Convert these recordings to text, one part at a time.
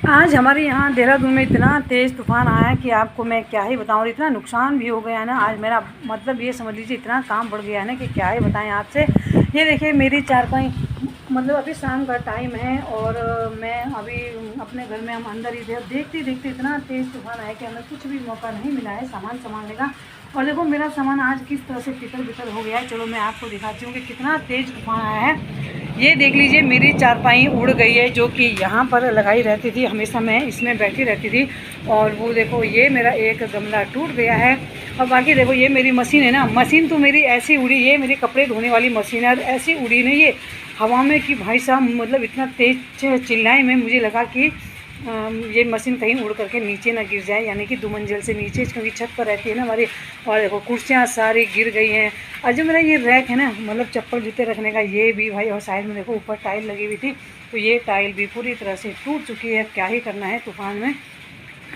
आज हमारे यहाँ देहरादून में इतना तेज़ तूफ़ान आया है कि आपको मैं क्या ही बताऊँ। इतना नुकसान भी हो गया है ना। आज मेरा मतलब ये समझ लीजिए इतना काम बढ़ गया है ना कि क्या ही बताएं आपसे। ये देखिए मेरी चारपाई, मतलब अभी शाम का टाइम है और मैं अभी अपने घर में हम अंदर ही थे। देखते देखते इतना तेज़ तूफ़ान आया कि हमें कुछ भी मौका नहीं मिला है सामान संभालने का। और देखो मेरा सामान आज किस तरह से तितर बितर हो गया है। चलो मैं आपको दिखाती हूँ कि कितना तेज़ तूफ़ान आया है। ये देख लीजिए मेरी चारपाई उड़ गई है, जो कि यहाँ पर लगाई रहती थी, हमेशा मैं इसमें बैठी रहती थी। और वो देखो ये मेरा एक गमला टूट गया है। और बाकी देखो ये मेरी मशीन है ना, मशीन तो मेरी ऐसी उड़ी, ये मेरी कपड़े धोने वाली मशीन है, ऐसी उड़ी नहीं ये हवा में कि भाई साहब मतलब इतना तेज़ चिल्लाए में मुझे लगा कि ये मशीन कहीं उड़ करके नीचे ना गिर जाए, यानी कि 2 मंजिल से नीचे, क्योंकि छत पर रहती है ना हमारी। और देखो कुर्सियाँ सारी गिर गई हैं। और जो मेरा ये रैक है ना, मतलब चप्पल जूते रखने का, ये भी भाई, और साइड में देखो ऊपर टाइल लगी हुई थी, तो ये टाइल भी पूरी तरह से टूट चुकी है। क्या ही करना है तूफ़ान में।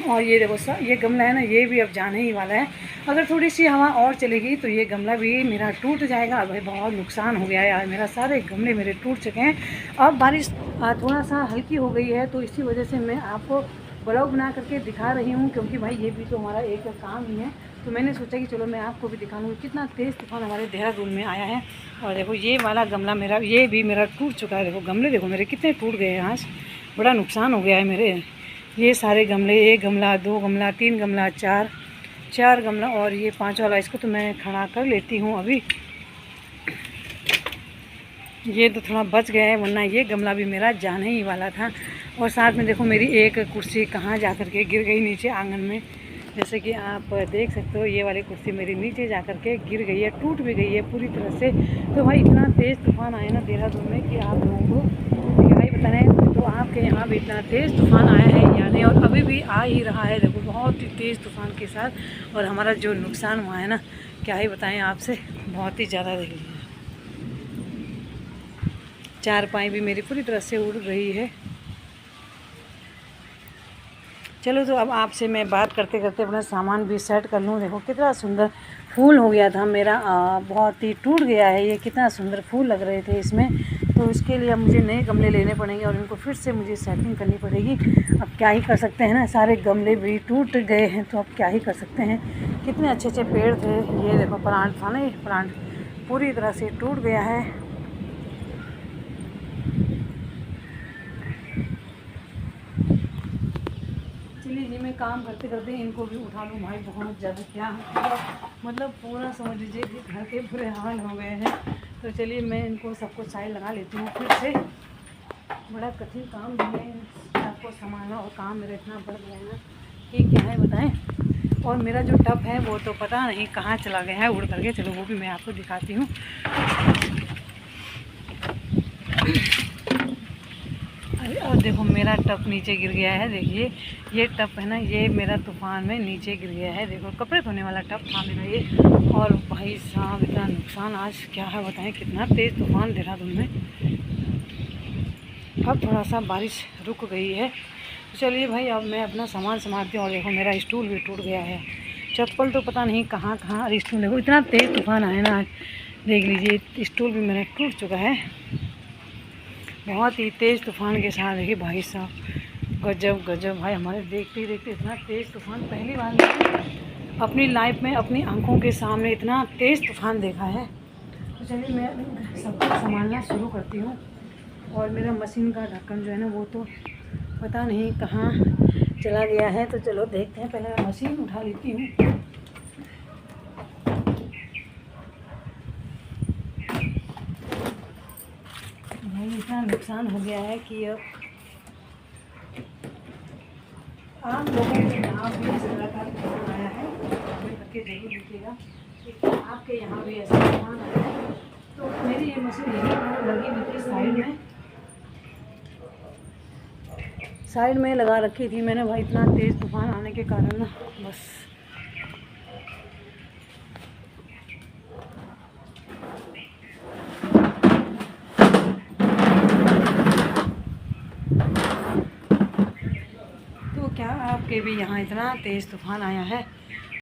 और ये देखो ये गमला है ना, ये भी अब जाने ही वाला है। अगर थोड़ी सी हवा और चलेगी तो ये गमला भी मेरा टूट जाएगा। भाई बहुत नुकसान हो गया है यार, मेरा सारे गमले मेरे टूट चुके हैं। अब बारिश थोड़ा सा हल्की हो गई है, तो इसी वजह से मैं आपको ब्लॉग बना करके दिखा रही हूँ, क्योंकि भाई ये भी तो हमारा एक काम ही है। तो मैंने सोचा कि चलो मैं आपको भी दिखा लूँगी कितना तेज़ तूफ़ान हमारे देहरादून में आया है। और देखो ये वाला गमला मेरा, ये भी मेरा टूट चुका है। देखो गमले देखो मेरे कितने टूट गए हैं आज, बड़ा नुकसान हो गया है मेरे। ये सारे गमले, 1 गमला, 2 गमला, 3 गमला, 4 गमला, और ये 5 वाला, इसको तो मैं खड़ा कर लेती हूँ अभी। ये तो थोड़ा बच गया है, वरना ये गमला भी मेरा जाने ही वाला था। और साथ में देखो मेरी एक कुर्सी कहाँ जा कर के गिर गई, नीचे आंगन में। जैसे कि आप देख सकते हो ये वाली कुर्सी मेरी नीचे जा कर के गिर गई है, टूट भी गई है पूरी तरह से। तो भाई इतना तेज़ तूफ़ान आया ना देहरादून में कि आप लोगों को क्या ही बताएं। तो आपके यहाँ भी इतना तेज़ तूफ़ान आया है या नहीं, और अभी भी आ ही रहा है देखो बहुत ही तेज़ तूफ़ान के साथ। और हमारा जो नुकसान हुआ है ना, क्या ही बताएं आपसे, बहुत ही ज़्यादा। देख लीजिए चारपाई भी मेरी पूरी तरह से उड़ रही है। चलो तो अब आपसे मैं बात करते करते अपना सामान भी सेट कर लूँ। देखो कितना सुंदर फूल हो गया था मेरा, बहुत ही टूट गया है ये। कितना सुंदर फूल लग रहे थे इसमें, तो इसके लिए अब मुझे नए गमले लेने पड़ेंगे और इनको फिर से मुझे सेटिंग करनी पड़ेगी। अब क्या ही कर सकते हैं ना, सारे गमले भी टूट गए हैं, तो अब क्या ही कर सकते हैं। कितने अच्छे अच्छे पेड़ थे, ये देखो प्लांट था ना, ये प्लांट पूरी तरह से टूट गया है। चलिए जी, मैं काम करते करते इनको भी उठा लूँ। भाई बहुत ज़्यादा क्या मतलब पूरा समझ लीजिए कि घर के बुरे हाल हो गए हैं। तो चलिए मैं इनको सबको साइड लगा लेती हूँ फिर से। बड़ा कठिन काम भी है आपको संभालना, और काम मेरा इतना बढ़ गया है ना कि क्या है बताएं। और मेरा जो टब है वो तो पता नहीं कहाँ चला गया है उड़ करके। चलो वो भी मैं आपको दिखाती हूँ। और देखो मेरा टब नीचे गिर गया है। देखिए ये टब है ना, ये मेरा तूफ़ान में नीचे गिर गया है। देखो कपड़े धोने वाला टब था मेरा ये। और भाई साहब इतना नुकसान आज क्या है बताएं, कितना तेज़ तूफ़ान देहरादून में। अब थोड़ा सा बारिश रुक गई है, तो चलिए भाई अब मैं अपना सामान संभालती हूँ। और देखो मेरा स्टूल भी टूट गया है, चप्पल तो पता नहीं कहाँ कहाँ। और स्टूल देखो इतना तेज़ तूफ़ान आया ना आज, देख लीजिए स्टूल भी मेरा टूट चुका है बहुत ही तेज़ तूफ़ान के साथ। देखिए भाई साहब गजब गजब भाई, हमारे देखते ही देखते इतना तेज़ तूफ़ान पहली बार मैंने अपनी लाइफ में अपनी आंखों के सामने इतना तेज़ तूफ़ान देखा है। तो चलिए मैं सब कुछ संभालना शुरू करती हूँ। और मेरा मशीन का ढक्कन जो है ना, वो तो पता नहीं कहाँ चला गया है। तो चलो देखते हैं, पहले मैं मशीन उठा लेती हूँ। भाई इतना नुकसान हो गया है कि अब आप लोगों के यहाँ भी इस तरह का तूफान आया है, हमें करके जरूर लिखिएगा कि आपके यहाँ भी ऐसा तूफान आया है। तो मेरी ये मशीन यहीं पर लगी हुई थी, साइड में लगा रखी थी मैंने। भाई इतना तेज़ तूफान आने के कारण ना बस क्या आपके भी यहाँ इतना तेज़ तूफ़ान आया है।